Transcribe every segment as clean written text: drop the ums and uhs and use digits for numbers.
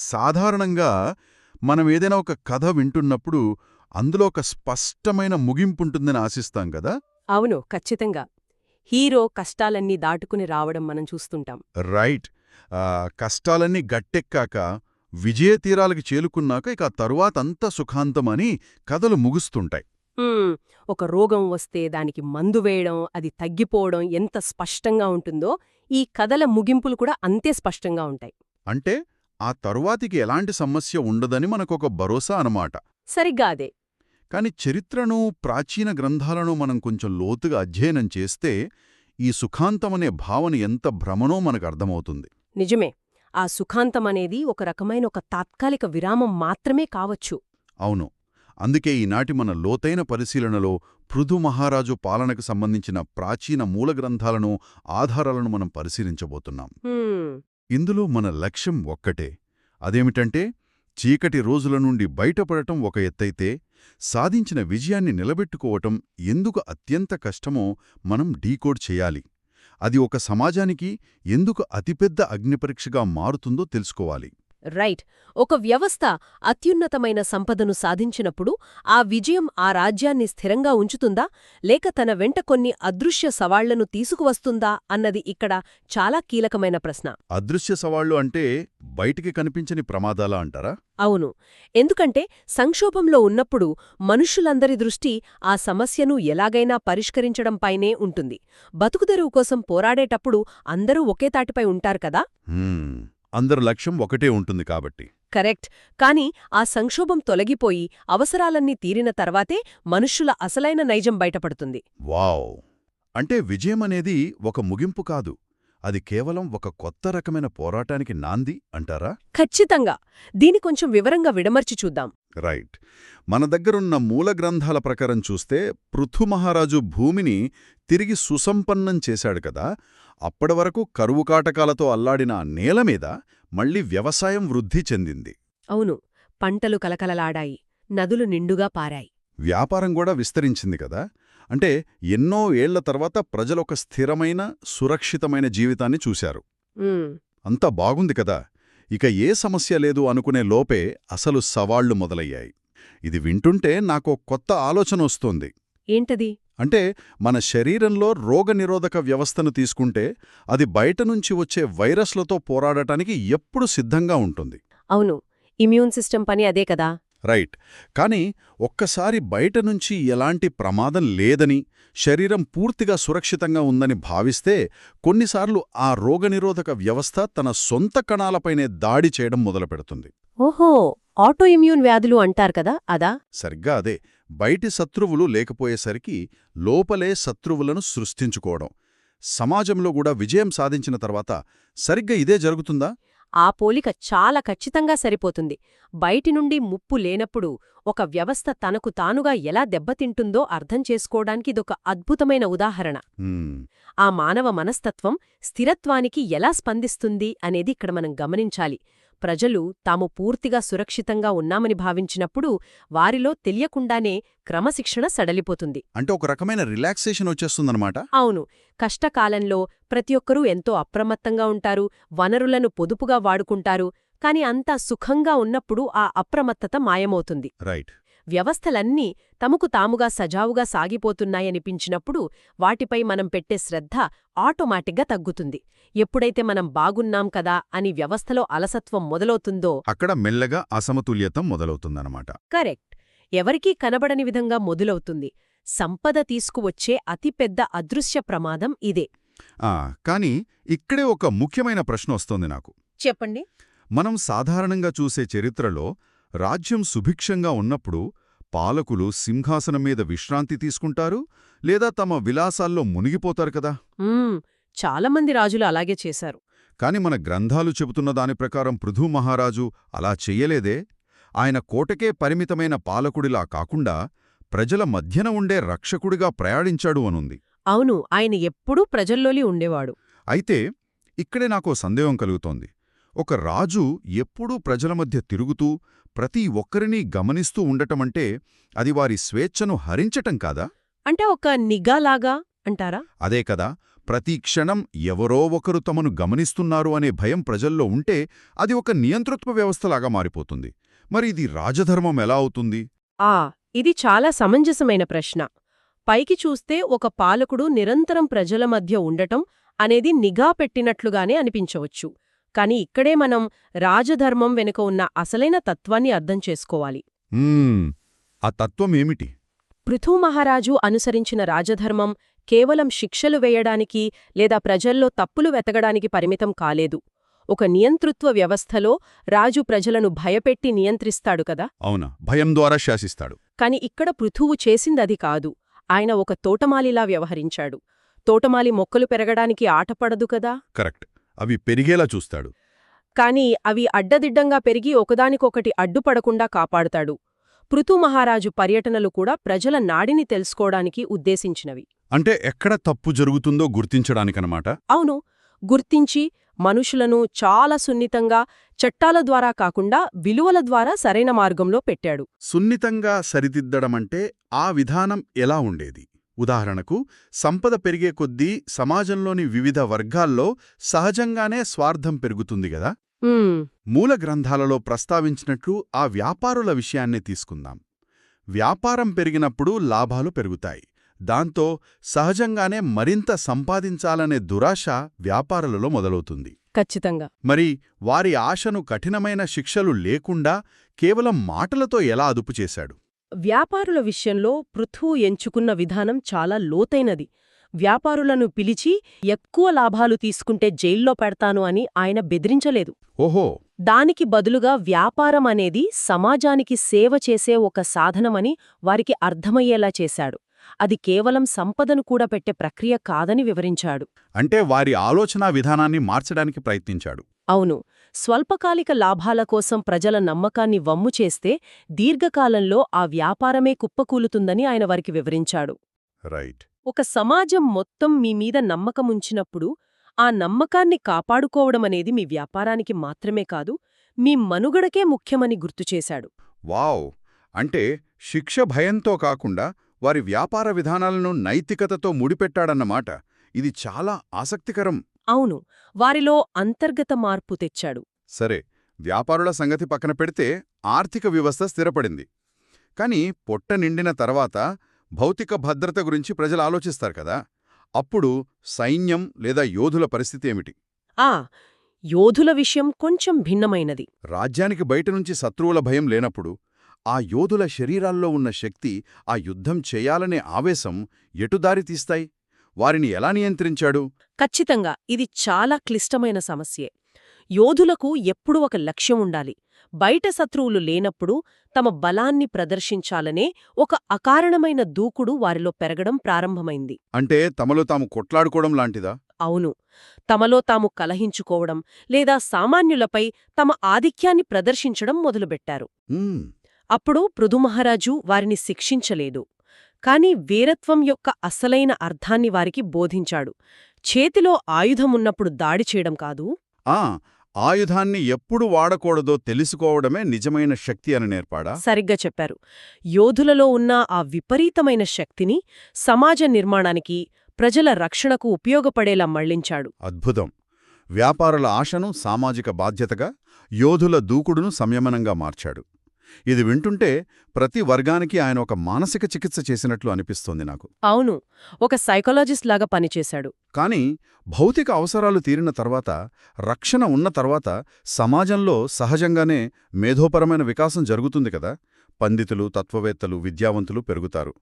సాధారణంగా మనం ఏదైనా ఒక కథ వింటున్నప్పుడు అందులో ఒక స్పష్టమైన ముగింపుంటుందని ఆశిస్తాం కదా. అవును, ఖచ్చితంగా. హీరో కష్టాలన్నీ దాటుకుని రావడం మనం చూస్తుంటాం. రైట్. కష్టాలన్నీ గట్టెక్కాక విజయతీరాలకి చేలుకున్నాక ఇక ఆ తరువాతంతా సుఖాంతమని కథలు ముగుస్తుంటాయి. హ్మ్, ఒక రోగం వస్తే దానికి మందు వేయడం, అది తగ్గిపోవడం ఎంత స్పష్టంగా ఉంటుందో ఈ కథల ముగింపులు కూడా అంతే స్పష్టంగా ఉంటాయి. అంటే ఆ తరువాతికి ఎలాంటి సమస్య ఉండదని మనకొక భరోసా అనమాట. సరిగ్గా అదే. కాని చరిత్రను, ప్రాచీన గ్రంథాలను మనం కొంచెం లోతుగా అధ్యయనం చేస్తే ఈ సుఖాంతమనే భావన ఎంత భ్రమనో మనకర్థమవుతుంది. నిజమే. ఆ సుఖాంతమనేది ఒక రకమైన ఒక తాత్కాలిక విరామం మాత్రమే కావచ్చు. అవును. అందుకే ఈనాటి మన లోతైన పరిశీలనలో పృథు మహారాజు పాలనకు సంబంధించిన ప్రాచీన మూల గ్రంథాలను, ఆధారాలను మనం పరిశీలించబోతున్నాం. హ్మ్, ఇందులో మన లక్ష్యం ఒక్కటే. అదేమిటంటే చీకటి రోజుల నుండి బయటపడటం ఒక ఎత్తైతే సాధించిన విజయాన్ని నిలబెట్టుకోవటం ఎందుకు అత్యంత కష్టమో మనం డీకోడ్ చేయాలి. అది ఒక సమాజానికి ఎందుకు అతిపెద్ద అగ్నిపరీక్షగా మారుతుందో తెలుసుకోవాలి. రైట్. ఒక వ్యవస్థ అత్యున్నతమైన సంపదను సాధించినప్పుడు ఆ విజయం ఆ రాజ్యాన్ని స్థిరంగా ఉంచుతుందా, లేక తన వెంట కొన్ని అదృశ్య సవాళ్లను తీసుకువస్తుందా అన్నది ఇక్కడ చాలా కీలకమైన ప్రశ్న. అదృశ్య సవాళ్లు అంటే బయటికి కనిపించని ప్రమాదాలా అంటారా? అవును. ఎందుకంటే సంక్షోభంలో ఉన్నప్పుడు మనుష్యులందరి దృష్టి ఆ సమస్యను ఎలాగైనా పరిష్కరించడంపైనే ఉంటుంది. బతుకుదెరువు కోసం పోరాడేటప్పుడు అందరూ ఒకే తాటిపై ఉంటారు కదా. అందరి లక్ష్యం ఒకటే ఉంటుంది కాబట్టి. కరెక్ట్. కాని ఆ సంక్షోభం తొలగిపోయి అవసరాలన్నీ తీరిన తర్వాతే మనుష్యుల అసలైన నైజం బయటపడుతుంది. వావ్! అంటే విజయమనేది ఒక ముగింపు కాదు, అది కేవలం ఒక కొత్త రకమైన పోరాటానికి నాంది అంటారా? ఖచ్చితంగా. దీని కొంచెం వివరంగా విడమర్చి చూద్దాం. రైట్. మన దగ్గరున్న మూల గ్రంథాల ప్రకారం చూస్తే పృథు మహారాజు భూమిని తిరిగి సుసంపన్నం చేశాడు కదా. అప్పటి వరకు కరువు కాటకాలతో అల్లాడిన ఆ నేలమీద మళ్లీ వ్యవసాయం వృద్ధి చెందింది. అవును. పంటలు కలకలలాడాయి, నదులు నిండుగా పారాయి. వ్యాపారం కూడా విస్తరించింది కదా. అంటే ఎన్నో ఏళ్ల తర్వాత ప్రజలొక స్థిరమైన, సురక్షితమైన జీవితాన్ని చూశారు. ఉమ్, అంతా బాగుంది కదా, ఇక ఏ సమస్య లేదు అనుకునే లోపే అసలు సవాళ్లు మొదలయ్యాయి. ఇది వింటుంటే నాకో కొత్త ఆలోచన వస్తోంది. ఏంటది? అంటే మన శరీరంలో రోగనిరోధక వ్యవస్థను తీసుకుంటే అది బయటనుంచి వచ్చే వైరస్లతో పోరాడటానికి ఎప్పుడు సిద్ధంగా ఉంటుంది. అవును, ఇమ్యూన్ సిస్టమ్ పని అదే కదా. రైట్. కాని ఒక్కసారి బయటనుంచి ఎలాంటి ప్రమాదం లేదని, శరీరం పూర్తిగా సురక్షితంగా ఉందని భావిస్తే కొన్నిసార్లు ఆ రోగనిరోధక వ్యవస్థ తన సొంత కణాలపైనే దాడి చేయడం మొదలుపెడుతుంది. ఓహో, ఆటో ఇమ్యూన్ వ్యాధులు అంటారు కదా, అదా? సరిగ్గా అదే. బయటి శత్రువులు లేకపోయేసరికి లోపలే శత్రువులను సృష్టించుకోవడం. సమాజంలో కూడా విజయం సాధించిన తర్వాత సరిగ్గా ఇదే జరుగుతుందా? ఆ పోలిక చాలా ఖచ్చితంగా సరిపోతుంది. బయటి నుండి ముప్పు లేనప్పుడు ఒక వ్యవస్థ తనకు తానుగా ఎలా దెబ్బతింటుందో అర్థం చేసుకోవడానికి ఇదొక అద్భుతమైన ఉదాహరణ. ఆ మానవ మనస్తత్వం స్థిరత్వానికి ఎలా స్పందిస్తుంది అనేది ఇక్కడ మనం గమనించాలి. ప్రజలు తాము పూర్తిగా సురక్షితంగా ఉన్నామని భావించినప్పుడు వారిలో తెలియకుండానే క్రమశిక్షణ సడలిపోతుంది. అంటే ఒక రకమైన రిలాక్సేషన్ వచ్చేస్తుందన్నమాట. అవును. కష్టకాలంలో ప్రతి ఒక్కరూ ఎంతో అప్రమత్తంగా ఉంటారు, వనరులను పొదుపుగా వాడుకుంటారు. కాని అంతా సుఖంగా ఉన్నప్పుడు ఆ అప్రమత్తత మాయమవుతుంది. రైట్. వ్యవస్థలన్నీ తమకు తాముగా సజావుగా సాగిపోతున్నాయనిపించినప్పుడు వాటిపై మనం పెట్టే శ్రద్ధ ఆటోమేటిక్గా తగ్గుతుంది. ఎప్పుడైతే మనం బాగున్నాం కదా అని వ్యవస్థలో అలసత్వం మొదలవుతుందో అక్కడ మెల్లగా అసమతుల్యత మొదలవుతుందన్నమాట. కరెక్ట్, ఎవరికీ కనబడని విధంగా మొదలవుతుంది. సంపద తీసుకువచ్చే అతిపెద్ద అదృశ్య ప్రమాదం ఇదే. కాని ఇక్కడే ఒక ముఖ్యమైన ప్రశ్న వస్తోంది నాకు. చెప్పండి. మనం సాధారణంగా చూసే చరిత్రలో రాజ్యం సుభిక్షంగా ఉన్నప్పుడు పాలకులు సింహాసనం మీద విశ్రాంతి తీసుకుంటారు, లేదా తమ విలాసాల్లో మునిగిపోతారు కదా. చాలామంది రాజులు అలాగే చేశారు. కాని మన గ్రంథాలు చెబుతున్న దాని ప్రకారం పృథు మహారాజు అలా చెయ్యలేదే. ఆయన కోటకే పరిమితమైన పాలకుడిలా కాకుండా ప్రజల మధ్యన ఉండే రక్షకుడిగా ప్రయాణించాడు అనుంది. అవును, ఆయన ఎప్పుడూ ప్రజల్లోలి ఉండేవాడు. అయితే ఇక్కడే నాకో సందేహం కలుగుతోంది. ఒక రాజు ఎప్పుడూ ప్రజల మధ్య తిరుగుతూ ప్రతి ఒక్కరినీ గమనిస్తూ ఉండటమంటే అది వారి స్వేచ్ఛను హరించటం కాదా? అంటే ఒక నిఘాలాగా అంటారా? అదే కదా. ప్రతి క్షణం ఎవరో ఒకరు తమను గమనిస్తున్నారు అనే భయం ప్రజల్లో ఉంటే అది ఒక నియంతృత్వ వ్యవస్థలాగా మారిపోతుంది. మరి ఇది రాజధర్మం ఎలా అవుతుంది? ఇది చాలా సమంజసమైన ప్రశ్న. పైకి చూస్తే ఒక పాలకుడు నిరంతరం ప్రజల మధ్య ఉండటం అనేది నిఘా పెట్టినట్లుగానే అనిపించవచ్చు. కాని ఇక్కడే మనం రాజధర్మం వెనుక ఉన్న అసలైన తత్వాన్ని అర్థం చేసుకోవాలి. ఆ తత్వం ఏమిటి? పృథు మహారాజు అనుసరించిన రాజధర్మం కేవలం శిక్షలు వేయడానికి లేదా ప్రజల్లో తప్పులు వెతకడానికి పరిమితం కాలేదు. ఒక నియంతృత్వ వ్యవస్థలో రాజు ప్రజలను భయపెట్టి నియంత్రిస్తాడు కదా. అవునా, భయం ద్వారా శాసిస్తాడు. కాని ఇక్కడ పృథువు చేసిందది కాదు. ఆయన ఒక తోటమాలిలా వ్యవహరించాడు. తోటమాలి మొక్కలు పెరగడానికి ఆటపడదు కదా. కరెక్ట్, అవి పెరిగేలా చూస్తాడు. కాని అవి అడ్డదిడ్డంగా పెరిగి ఒకదానికొకటి అడ్డుపడకుండా కాపాడుతాడు. పృథు మహారాజు పర్యటనలు కూడా ప్రజల నాడిని తెలుసుకోవడానికి ఉద్దేశించినవి. అంటే ఎక్కడ తప్పు జరుగుతుందో గుర్తించడానికనమాట. అవును, గుర్తించి మనుషులను చాలా సున్నితంగా చట్టాల ద్వారా కాకుండా విలువల ద్వారా సరైన మార్గంలో పెట్టాడు. సున్నితంగా సరిదిద్దడమంటే ఆ విధానం ఎలా ఉండేది? ఉదాహరణకు, సంపద పెరిగే కొద్దీ సమాజంలోని వివిధ వర్గాల్లో సహజంగానే స్వార్థం పెరుగుతుంది గదా. మూల గ్రంథాలలో ప్రస్తావించినట్లు ఆ వ్యాపారుల విషయాన్నే తీసుకుందాం. వ్యాపారం పెరిగినప్పుడు లాభాలు పెరుగుతాయి. దాంతో సహజంగానే మరింత సంపాదించాలనే దురాశ వ్యాపారులలో మొదలవుతుంది. ఖచ్చితంగా. మరి వారి ఆశను కఠినమైన శిక్షలు లేకుండా కేవలం మాటలతో ఎలా అదుపు చేశాడు? వ్యాపారుల విషయంలో పృథు ఎంచుకున్న విధానం చాలా లోతైనది. వ్యాపారులను పిలిచి ఎక్కువ లాభాలు తీసుకుంటే జైల్లో పెడతాను అని ఆయన బెదిరించలేదు. ఓహో. దానికి బదులుగా వ్యాపారం అనేది సమాజానికి సేవ చేసే ఒక సాధనమని వారికి అర్థమయ్యేలా చేశాడు. అది కేవలం సంపదను కూడా పెట్టే ప్రక్రియ కాదని వివరించాడు. అంటే వారి ఆలోచనా విధానాన్ని మార్చడానికి ప్రయత్నించాడు. అవును, స్వల్పకాలిక లాభాల కోసం ప్రజల నమ్మకాన్ని వమ్ము చేస్తే దీర్ఘకాలంలో ఆ వ్యాపారమే కుప్పకూలుతుందని ఆయన వారికి వివరించాడు. రైట్. ఒక సమాజం మొత్తం మీమీద నమ్మకముంచినప్పుడు ఆ నమ్మకాన్ని కాపాడుకోవడమనేది మీ వ్యాపారానికి మాత్రమే కాదు, మీ మనుగడకే ముఖ్యమని గుర్తుచేశాడు. వావ్! అంటే శిక్ష భయంతో కాకుండా వారి వ్యాపార విధానాలను నైతికతతో ముడిపెట్టాడన్నమాట. ఇది చాలా ఆసక్తికరం. అవును, వారిలో అంతర్గత మార్పు తెచ్చాడు. సరే, వ్యాపారుల సంగతి పక్కన పెడితే ఆర్థిక వ్యవస్థ స్థిరపడింది. కాని పొట్ట నిండిన తర్వాత భౌతిక భద్రత గురించి ప్రజలు ఆలోచిస్తారు కదా. అప్పుడు సైన్యం లేదా యోధుల పరిస్థితి ఏమిటి? యోధుల విషయం కొంచెం భిన్నమైనది. రాజ్యానికి బయటనుంచి శత్రువుల భయం లేనప్పుడు ఆ యోధుల శరీరాల్లో ఉన్న శక్తి, ఆ యుద్ధం చేయాలనే ఆవేశం ఎటు దారి తీస్తాయి? వారిని ఎలా నియంత్రించాడు? ఖచ్చితంగా ఇది చాలా క్లిష్టమైన సమస్యే. యోధులకు ఎప్పుడూ ఒక లక్ష్యం ఉండాలి. బయట శత్రువులు లేనప్పుడు తమ బలాన్ని ప్రదర్శించాలనే ఒక అకారణమైన దూకుడు వారిలో పెరగడం ప్రారంభమైంది. అంటే తమలో తాము కొట్లాడుకోవడం లాంటిదా? అవును, తమలో తాము కలహించుకోవడం లేదా సామాన్యులపై తమ ఆధిక్యాన్ని ప్రదర్శించడం మొదలుపెట్టారు. అప్పుడు పృథుమహారాజు వారిని శిక్షించలేదు. కాని వీరత్వం యొక్క అసలైన అర్థాన్ని వారికి బోధించాడు. చేతిలో ఆయుధమున్నప్పుడు దాడి చేయడం కాదు, ఆయుధాన్ని ఎప్పుడు వాడకూడదో తెలుసుకోవడమే నిజమైన శక్తి అని నేర్పాడా? సరిగ్గా చెప్పారు. యోధులలో ఉన్న ఆ విపరీతమైన శక్తిని సమాజ నిర్మాణానికి, ప్రజల రక్షణకు ఉపయోగపడేలా మళ్లించాడు. అద్భుతం. వ్యాపారుల ఆశను సామాజిక బాధ్యతగా, యోధుల దూకుడును సంయమనంగా మార్చాడు. ఇది వింటుంటే ప్రతి వర్గానికి ఆయన ఒక మానసిక చికిత్స చేసినట్లు అనిపిస్తోంది నాకు. అవును, ఒక సైకాలజిస్ట్ లాగా పనిచేశాడు. కాని భౌతిక అవసరాలు తీరిన తర్వాత, రక్షణ ఉన్న తర్వాత సమాజంలో సహజంగానే మేధోపరమైన వికాసం జరుగుతుంది కదా. పండితులు, తత్వవేత్తలు, విద్యావంతులు పెరుగుతారు.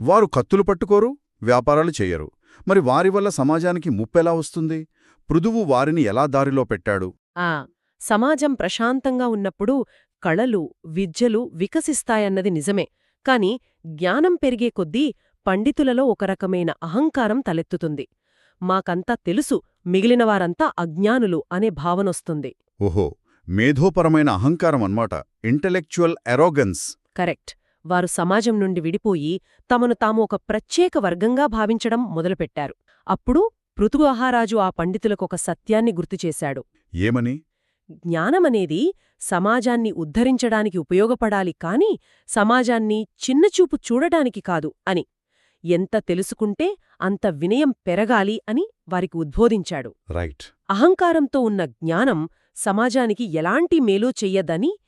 వారు కత్తులు పట్టుకోరు, వ్యాపారాలు చెయ్యరు. మరి వారి వల్ల సమాజానికి ముప్పెలా వస్తుంది? పృథువు వారిని ఎలా దారిలో పెట్టాడు? సమాజం ప్రశాంతంగా ఉన్నప్పుడు కళలు, విద్యలు వికసిస్తాయన్నది నిజమే. కాని జ్ఞానం పెరిగే కొద్దీ పండితులలో ఒక రకమైన అహంకారం తలెత్తుతుంది. మాకంతా తెలుసు, మిగిలినవారంతా అజ్ఞానులు అనే భావనొస్తుంది. ఓహో, మేధోపరమైన అహంకారం అన్నమాట. ఇంటెలెక్చువల్ ఎరోగన్స్. కరెక్ట్. వారు సమాజం నుండి విడిపోయి తమను తాము ఒక ప్రత్యేక వర్గంగా భావించడం మొదలుపెట్టారు. అప్పుడు పృథు మహారాజు ఆ పండితులకొక సత్యాన్ని గుర్తుచేశాడు. ఏమని? జ్ఞానమనేది సమాజాన్ని ఉద్ధరించడానికి ఉపయోగపడాలి కాని సమాజాన్ని చిన్నచూపు చూడటానికి కాదు అని. ఎంత తెలుసుకుంటే అంత వినయం పెరగాలి అని వారికి ఉద్బోధించాడు. రైట్. అహంకారంతో ఉన్న జ్ఞానం సమాజానికి ఎలాంటి మేలు చెయ్యదని